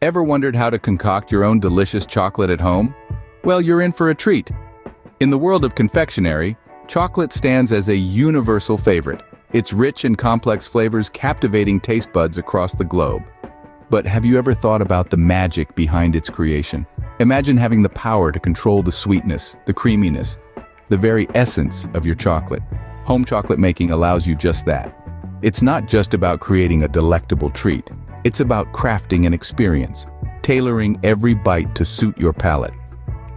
Ever wondered how to concoct your own delicious chocolate at home? Well, you're in for a treat. In the world of confectionery, chocolate stands as a universal favorite, its rich and complex flavors captivating taste buds across the globe. But have you ever thought about the magic behind its creation? Imagine having the power to control the sweetness, the creaminess, the very essence of your chocolate. Home chocolate making allows you just that. It's not just about creating a delectable treat. It's about crafting an experience, tailoring every bite to suit your palate.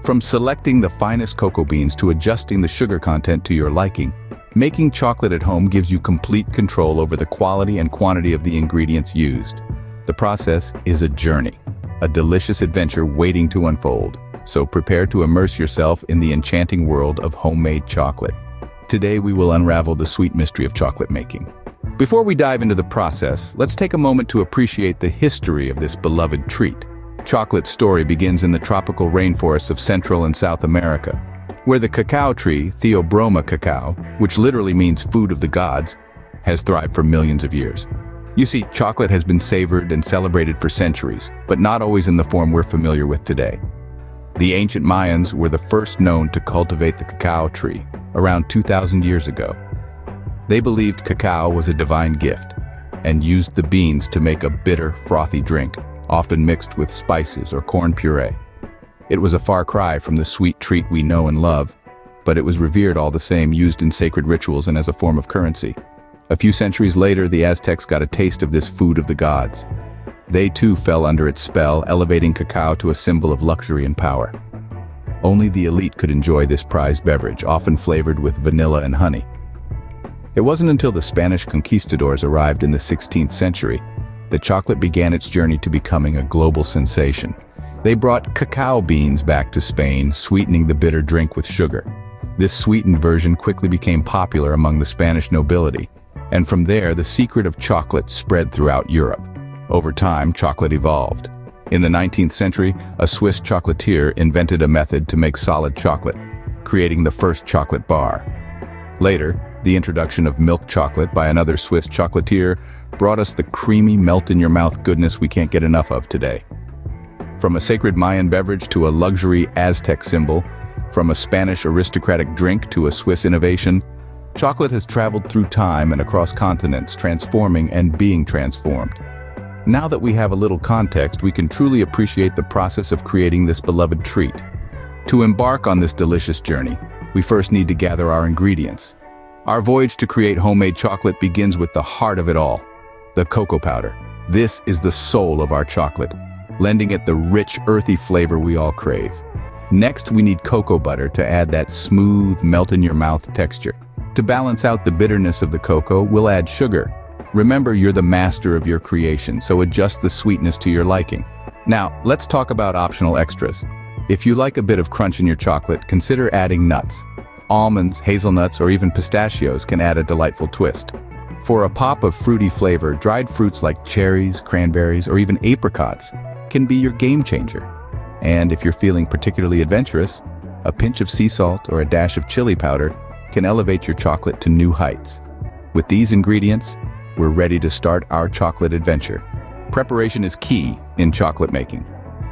From selecting the finest cocoa beans to adjusting the sugar content to your liking, making chocolate at home gives you complete control over the quality and quantity of the ingredients used. The process is a journey, a delicious adventure waiting to unfold. So prepare to immerse yourself in the enchanting world of homemade chocolate. Today we will unravel the sweet mystery of chocolate making. Before we dive into the process, let's take a moment to appreciate the history of this beloved treat. Chocolate's story begins in the tropical rainforests of Central and South America, where the cacao tree, Theobroma cacao, which literally means food of the gods, has thrived for millions of years. You see, chocolate has been savored and celebrated for centuries, but not always in the form we're familiar with today. The ancient Mayans were the first known to cultivate the cacao tree, around 2,000 years ago. They believed cacao was a divine gift, and used the beans to make a bitter, frothy drink, often mixed with spices or corn puree. It was a far cry from the sweet treat we know and love, but it was revered all the same, used in sacred rituals and as a form of currency. A few centuries later, the Aztecs got a taste of this food of the gods. They too fell under its spell, elevating cacao to a symbol of luxury and power. Only the elite could enjoy this prized beverage, often flavored with vanilla and honey. It wasn't until the Spanish conquistadors arrived in the 16th century that chocolate began its journey to becoming a global sensation. They brought cacao beans back to Spain, sweetening the bitter drink with sugar. This sweetened version quickly became popular among the Spanish nobility, and from there the secret of chocolate spread throughout Europe. Over time, chocolate evolved. In the 19th century, a Swiss chocolatier invented a method to make solid chocolate, creating the first chocolate bar. Later, the introduction of milk chocolate by another Swiss chocolatier brought us the creamy, melt-in-your-mouth goodness we can't get enough of today. From a sacred Mayan beverage to a luxury Aztec symbol, from a Spanish aristocratic drink to a Swiss innovation, chocolate has traveled through time and across continents, transforming and being transformed. Now that we have a little context, we can truly appreciate the process of creating this beloved treat. To embark on this delicious journey, we first need to gather our ingredients. Our voyage to create homemade chocolate begins with the heart of it all, the cocoa powder. This is the soul of our chocolate, lending it the rich, earthy flavor we all crave. Next, we need cocoa butter to add that smooth, melt-in-your-mouth texture. To balance out the bitterness of the cocoa, we'll add sugar. Remember, you're the master of your creation, so adjust the sweetness to your liking. Now, let's talk about optional extras. If you like a bit of crunch in your chocolate, consider adding nuts. Almonds, hazelnuts, or even pistachios can add a delightful twist. For a pop of fruity flavor, dried fruits like cherries, cranberries, or even apricots can be your game changer. And if you're feeling particularly adventurous, a pinch of sea salt or a dash of chili powder can elevate your chocolate to new heights. With these ingredients, we're ready to start our chocolate adventure. Preparation is key in chocolate making.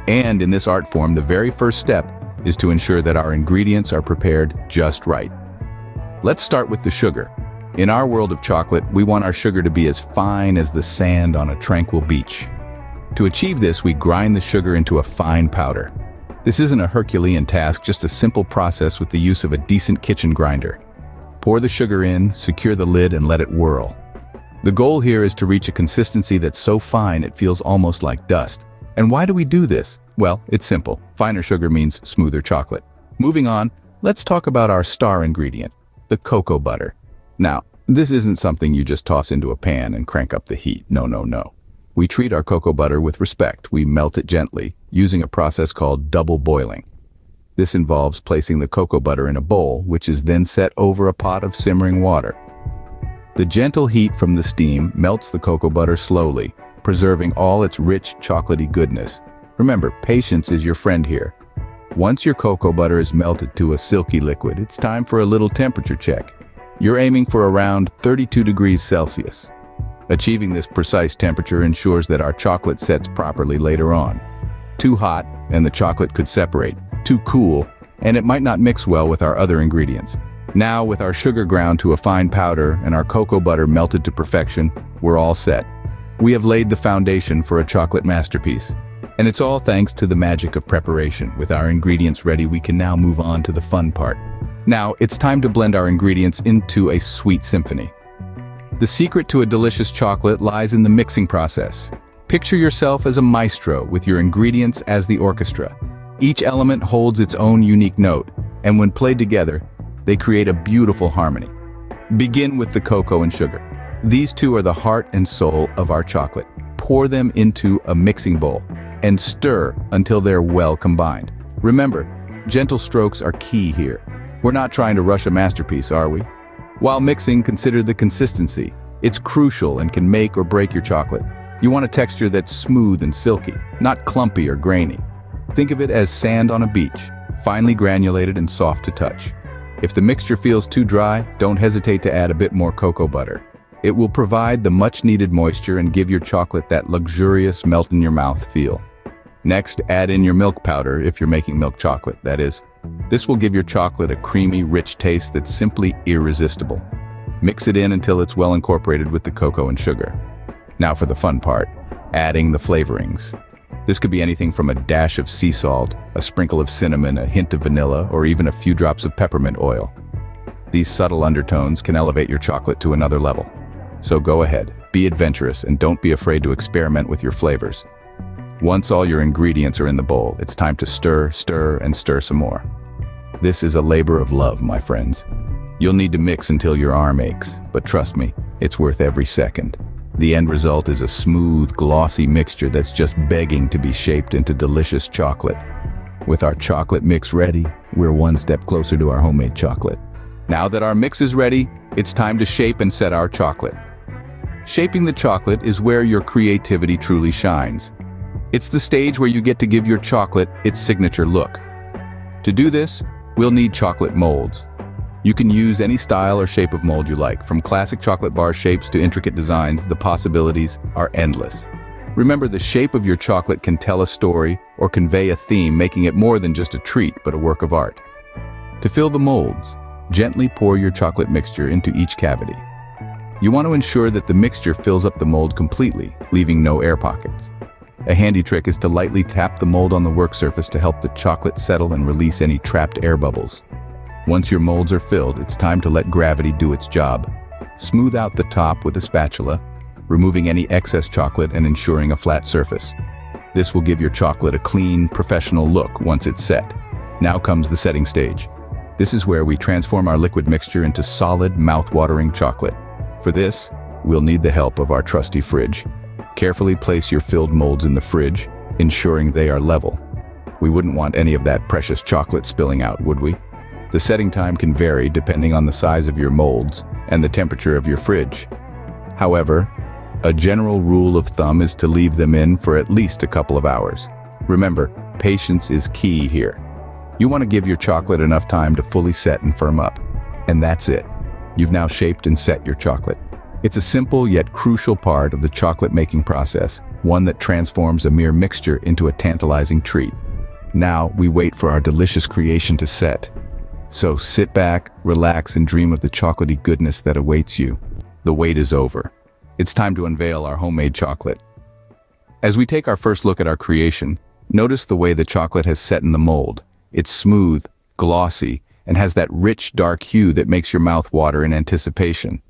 And in this art form, the very first step is to ensure that our ingredients are prepared just right. Let's start with the sugar. In our world of chocolate, we want our sugar to be as fine as the sand on a tranquil beach. To achieve this, we grind the sugar into a fine powder. This isn't a Herculean task, just a simple process with the use of a decent kitchen grinder. Pour the sugar in, secure the lid, and let it whirl. The goal here is to reach a consistency that's so fine it feels almost like dust. And why do we do this? Well, it's simple. Finer sugar means smoother chocolate. Moving on, let's talk about our star ingredient, the cocoa butter. Now, this isn't something you just toss into a pan and crank up the heat. No. We treat our cocoa butter with respect. We melt it gently, using a process called double boiling. This involves placing the cocoa butter in a bowl, which is then set over a pot of simmering water. The gentle heat from the steam melts the cocoa butter slowly, preserving all its rich, chocolatey goodness. Remember, patience is your friend here. Once your cocoa butter is melted to a silky liquid, it's time for a little temperature check. You're aiming for around 32 degrees Celsius. Achieving this precise temperature ensures that our chocolate sets properly later on. Too hot, and the chocolate could separate. Too cool, and it might not mix well with our other ingredients. Now, with our sugar ground to a fine powder and our cocoa butter melted to perfection, we're all set. We have laid the foundation for a chocolate masterpiece. And it's all thanks to the magic of preparation. With our ingredients ready, we can now move on to the fun part. Now, it's time to blend our ingredients into a sweet symphony. The secret to a delicious chocolate lies in the mixing process. Picture yourself as a maestro with your ingredients as the orchestra. Each element holds its own unique note, and when played together, they create a beautiful harmony. Begin with the cocoa and sugar. These two are the heart and soul of our chocolate. Pour them into a mixing bowl and stir until they're well combined. Remember, gentle strokes are key here. We're not trying to rush a masterpiece, are we? While mixing, consider the consistency. It's crucial and can make or break your chocolate. You want a texture that's smooth and silky, not clumpy or grainy. Think of it as sand on a beach, finely granulated and soft to touch. If the mixture feels too dry, don't hesitate to add a bit more cocoa butter. It will provide the much-needed moisture and give your chocolate that luxurious melt-in-your-mouth feel. Next, add in your milk powder if you're making milk chocolate, that is. This will give your chocolate a creamy, rich taste that's simply irresistible. Mix it in until it's well incorporated with the cocoa and sugar. Now for the fun part, adding the flavorings. This could be anything from a dash of sea salt, a sprinkle of cinnamon, a hint of vanilla, or even a few drops of peppermint oil. These subtle undertones can elevate your chocolate to another level. So go ahead, be adventurous, and don't be afraid to experiment with your flavors. Once all your ingredients are in the bowl, it's time to stir, and stir some more. This is a labor of love, my friends. You'll need to mix until your arm aches, but trust me, it's worth every second. The end result is a smooth, glossy mixture that's just begging to be shaped into delicious chocolate. With our chocolate mix ready, we're one step closer to our homemade chocolate. Now that our mix is ready, it's time to shape and set our chocolate. Shaping the chocolate is where your creativity truly shines. It's the stage where you get to give your chocolate its signature look. To do this, we'll need chocolate molds. You can use any style or shape of mold you like. From classic chocolate bar shapes to intricate designs, the possibilities are endless. Remember, the shape of your chocolate can tell a story or convey a theme, making it more than just a treat, but a work of art. To fill the molds, gently pour your chocolate mixture into each cavity. You want to ensure that the mixture fills up the mold completely, leaving no air pockets. A handy trick is to lightly tap the mold on the work surface to help the chocolate settle and release any trapped air bubbles. Once your molds are filled, it's time to let gravity do its job. Smooth out the top with a spatula, removing any excess chocolate and ensuring a flat surface. This will give your chocolate a clean, professional look once it's set. Now comes the setting stage. This is where we transform our liquid mixture into solid, mouth-watering chocolate. For this, we'll need the help of our trusty fridge. Carefully place your filled molds in the fridge, ensuring they are level. We wouldn't want any of that precious chocolate spilling out, would we? The setting time can vary depending on the size of your molds and the temperature of your fridge. However, a general rule of thumb is to leave them in for at least a couple of hours. Remember, patience is key here. You want to give your chocolate enough time to fully set and firm up. And that's it. You've now shaped and set your chocolate. It's a simple yet crucial part of the chocolate making process, one that transforms a mere mixture into a tantalizing treat. Now we wait for our delicious creation to set. So sit back, relax, and dream of the chocolatey goodness that awaits you. The wait is over. It's time to unveil our homemade chocolate. As we take our first look at our creation, notice the way the chocolate has set in the mold. It's smooth, glossy, and has that rich, dark hue that makes your mouth water in anticipation.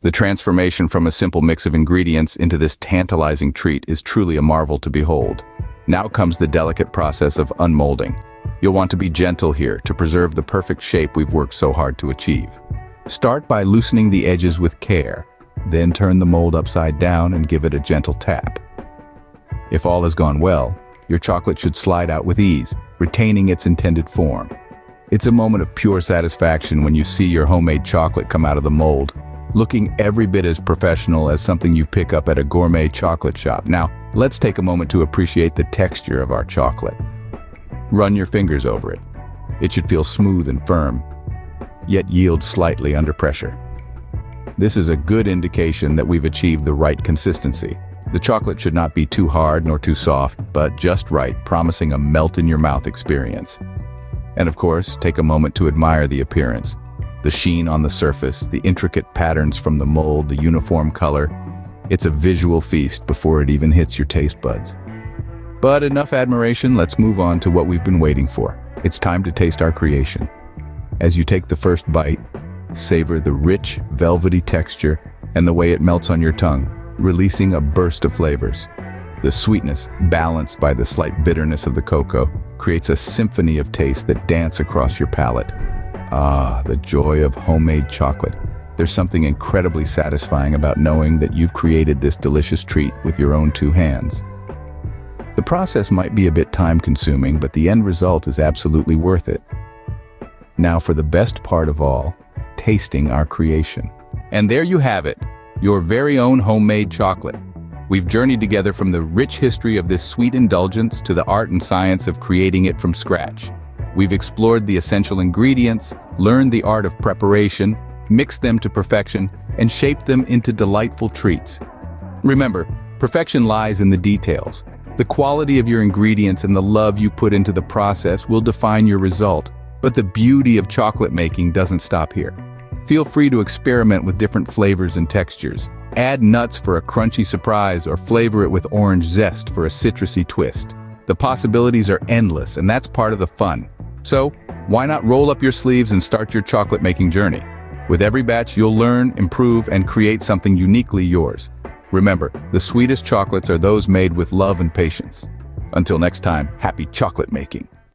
The transformation from a simple mix of ingredients into this tantalizing treat is truly a marvel to behold. Now comes the delicate process of unmolding. You'll want to be gentle here to preserve the perfect shape we've worked so hard to achieve. Start by loosening the edges with care, then turn the mold upside down and give it a gentle tap. If all has gone well, your chocolate should slide out with ease, retaining its intended form. It's a moment of pure satisfaction when you see your homemade chocolate come out of the mold, looking every bit as professional as something you pick up at a gourmet chocolate shop. Now, let's take a moment to appreciate the texture of our chocolate. Run your fingers over it. It should feel smooth and firm, yet yield slightly under pressure. This is a good indication that we've achieved the right consistency. The chocolate should not be too hard nor too soft, but just right, promising a melt-in-your-mouth experience. And of course, take a moment to admire the appearance. The sheen on the surface, the intricate patterns from the mold, the uniform color. It's a visual feast before it even hits your taste buds. But enough admiration, let's move on to what we've been waiting for. It's time to taste our creation. As you take the first bite, savor the rich, velvety texture and the way it melts on your tongue, releasing a burst of flavors. The sweetness, balanced by the slight bitterness of the cocoa, creates a symphony of taste that dance across your palate. Ah, the joy of homemade chocolate. There's something incredibly satisfying about knowing that you've created this delicious treat with your own two hands. The process might be a bit time-consuming, but the end result is absolutely worth it. Now for the best part of all, tasting our creation. And there you have it, your very own homemade chocolate. We've journeyed together from the rich history of this sweet indulgence to the art and science of creating it from scratch. We've explored the essential ingredients, learned the art of preparation, mixed them to perfection, and shaped them into delightful treats. Remember, perfection lies in the details. The quality of your ingredients and the love you put into the process will define your result, but the beauty of chocolate making doesn't stop here. Feel free to experiment with different flavors and textures. Add nuts for a crunchy surprise or flavor it with orange zest for a citrusy twist. The possibilities are endless, and that's part of the fun. So, why not roll up your sleeves and start your chocolate making journey? With every batch, you'll learn, improve, and create something uniquely yours. Remember, the sweetest chocolates are those made with love and patience. Until next time, happy chocolate making.